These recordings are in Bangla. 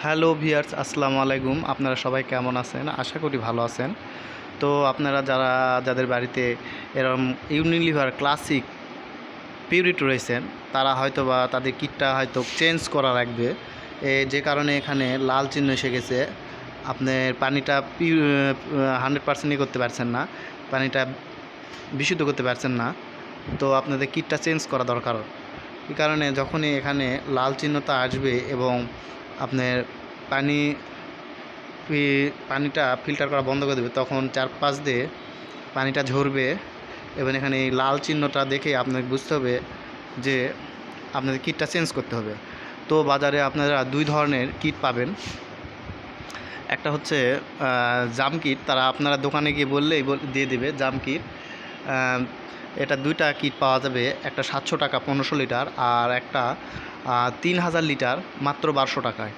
হ্যালো ভিউয়ার্স, আসসালামু আলাইকুম। আপনারা সবাই কেমন আছেন? আশা করি ভালো আছেন। তো আপনারা যাদের বাড়িতে এরকম ইউনিলিভার ক্লাসিক পিউরিট রয়েছেন, তারা হয়তো বা তাদের কিটটা হয়তো চেঞ্জ করা লাগবে। যে কারণে এখানে লাল চিহ্ন এসে গেছে। আপনার পানিটা 100% করতে পারছেন না, পানিটা বিশুদ্ধ করতে পারছেন না। তো আপনাদের কিটটা চেঞ্জ করা দরকার। এই কারণে যখনই এখানে লাল চিহ্নটা আসবে এবং আপনার পানি পানিটা ফিল্টার করা বন্ধ করে দেবে, তখন চারপাশ দিয়ে পানিটা ঝরবে এবং এখানে এই লাল চিহ্নটা দেখে আপনাকে বুঝতে হবে যে আপনাদের কিটটা চেঞ্জ করতে হবে। তো বাজারে আপনারা দুই ধরনের কিট পাবেন। একটা হচ্ছে জাম কিট, তারা আপনারা দোকানে গিয়ে বললেই দিয়ে দেবে জাম কিট। এটা দুইটা কিট পাওয়া যাবে, একটা 700 টাকা 1500 লিটার, আর একটা 3000 লিটার মাত্র 1200 টাকায়।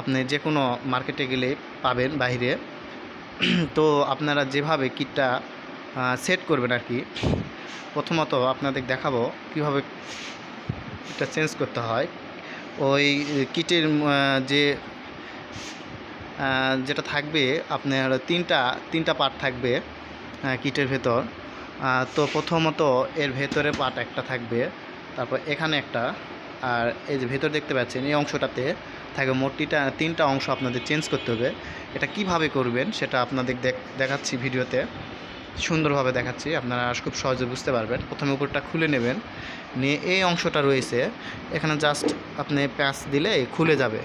আপনি যে কোনো মার্কেটে গেলে পাবেন বাইরে। তো আপনারা যেভাবে কিটটা সেট করবেন আর কি, প্রথমত আপনাদের দেখাবো কীভাবে কিটটা চেঞ্জ করতে হয়। ওই কিটের যে যেটা থাকবে আপনার তিনটা পার্ট থাকবে কিটের ভেতর। তো প্রথমত এর ভেতরে পার্ট একটা থাকবে, তারপর এখানে একটা, আর এই যে ভেতর দেখতে পাচ্ছেন এই অংশটাতে থাকবে। মোটটিটা তিনটা অংশ আপনাদের চেঞ্জ করতে হবে। এটা কিভাবে করবেন সেটা আপনাদের দেখাচ্ছি ভিডিওতে, সুন্দরভাবে দেখাচ্ছি, আপনারা খুব সহজে বুঝতে পারবেন। প্রথমে উপরটা খুলে নেবেন, নিয়ে এই অংশটা রয়েছে এখানে জাস্ট আপনি প্যাঁচ দিলে খুলে যাবে।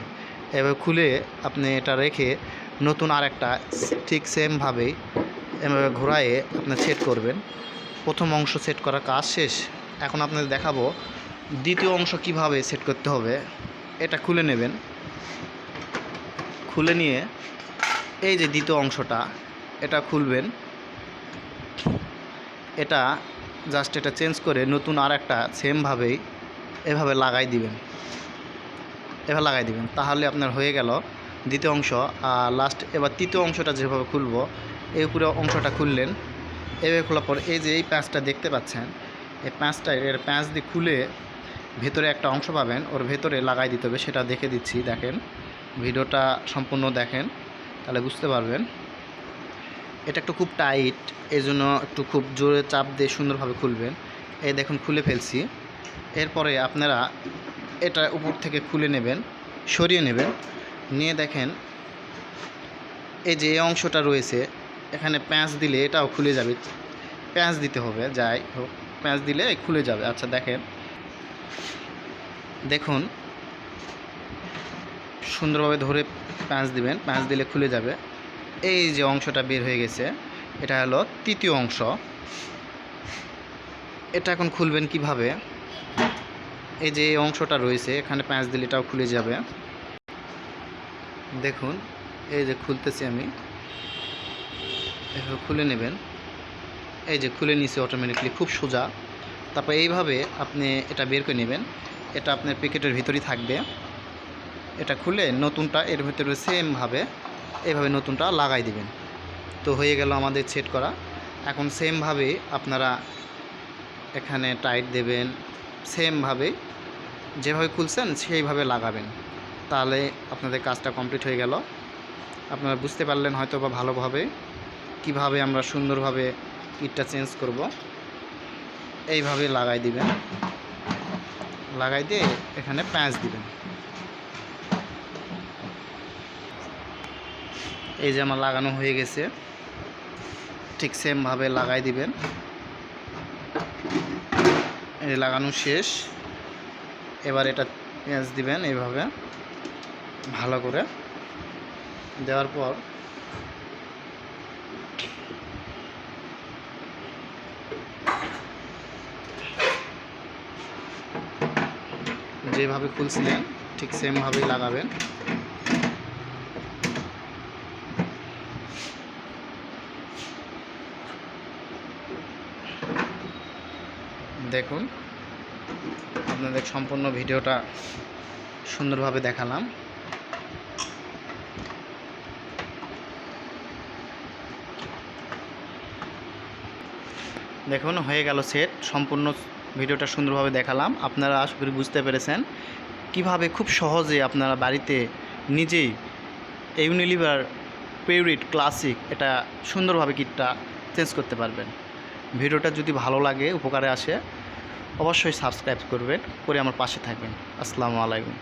এবার খুলে আপনি এটা রেখে নতুন আরেকটা ঠিক সেমভাবেই এভাবে ঘোরায়ে আপনার সেট করবেন। প্রথম অংশ সেট করার কাজ শেষ। এখন আপনাদের দেখাবো দ্বিতীয় অংশ কিভাবে সেট করতে হবে। এটা খুলে নেবেন, খুলে নিয়ে এই যে দ্বিতীয় অংশটা এটা খুলবেন। এটা জাস্ট এটা চেঞ্জ করে নতুন আর একটা সেমভাবেই এভাবে লাগাই দিবেন, তাহলে আপনার হয়ে গেল দ্বিতীয় অংশ। আর লাস্ট এবার তৃতীয় অংশটা যেভাবে খুলবো, এই পুরো অংশটা খুললেন। এভাবে খোলার পর এই যে এই প্যাঁচটা দেখতে পাচ্ছেন, এই প্যাঁচটা এর প্যাঁচ দিয়ে খুলে ভেতরে একটা অংশ পাবেন, ওর ভেতরে লাগাই দিতে হবে। সেটা দেখে দিচ্ছি, দেখেন ভিডিওটা সম্পূর্ণ দেখেন, তাহলে বুঝতে পারবেন। এটা একটু খুব টাইট, এই জন্য একটু খুব জোরে চাপ দিয়ে সুন্দরভাবে খুলবেন। এই দেখুন খুলে ফেলছি। এরপরে আপনারা এটা উপর থেকে খুলে নেবেন, সরিয়ে নেবেন, নিয়ে দেখেন এই যে এই অংশটা রয়েছে এখানে প্যাঁচ দিলে এটাও খুলে যাবে। প্যাঁচ দিতে হবে, যাই হোক প্যাঁচ দিলে খুলে যাবে। আচ্ছা দেখুন সুন্দরভাবে ধরে প্যাঁচ দিবেন, প্যাঁচ দিলে খুলে যাবে। এই যে অংশটা বের হয়ে গেছে, এটা হলো তৃতীয় অংশ। এটা এখন খুলবেন কিভাবে, এই যে এই অংশটা রয়েছে এখানে প্যাঁচ দিলে এটাও খুলে যাবে। দেখুন এই যে খুলতেছি আমি, এভাবে খুলে নেবেন। এই যে খুলে নিছি অটোমেটিকলি, খুব সোজা। তারপর এইভাবে আপনি এটা বের করে নেবেন, এটা আপনার প্যাকেটের ভিতরেই থাকবে। এটা খুলে নতুনটা এর ভিতরে সেমভাবে এইভাবে নতুনটা লাগাই দিবেন। তো হয়ে গেল আমাদের সেট করা। এখন সেমভাবে আপনারা এখানে টাইট দেবেন, সেমভাবে যেভাবে খুলছেন সেইভাবে লাগাবেন, তাহলে আপনাদের কাজটা কমপ্লিট হয়ে গেল। আপনারা বুঝতে পারলেন হয়তো বা ভালোভাবে কিভাবে আমরা সুন্দরভাবে কিটটা চেঞ্জ করব। এইভাবে লাগাই দিবেন, লাগাই দিয়ে এখানে প্যাঁচ দিবেন। এই যে আমার লাগানো হয়ে গেছে, ঠিক সেমভাবে লাগাই দিবেন। এই লাগানো শেষ। এবার এটা পেঁয়াজ দিবেন এইভাবে ভালো করে দেওয়ার পর যেভাবে খুলছিলেন ঠিক সেমভাবেই লাগাবেন। দেখুন আপনাদের সম্পূর্ণ ভিডিওটা সুন্দরভাবে দেখালাম। দেখুন হয়ে গেল সেট, সম্পূর্ণ ভিডিওটা সুন্দরভাবে দেখালাম। আপনারা আশা করি বুঝতে পেরেছেন কিভাবে খুব সহজে আপনারা বাড়িতে নিজেই ইউনিলিভার পিউরিট ক্লাসিক এটা সুন্দরভাবে কিটটা চেঞ্জ করতে পারবেন। ভিডিওটা যদি ভালো লাগে, উপকারে আসে, অবশ্যই সাবস্ক্রাইব করবেন, করে আমার পাশে থাকবেন। আসসালামু আলাইকুম।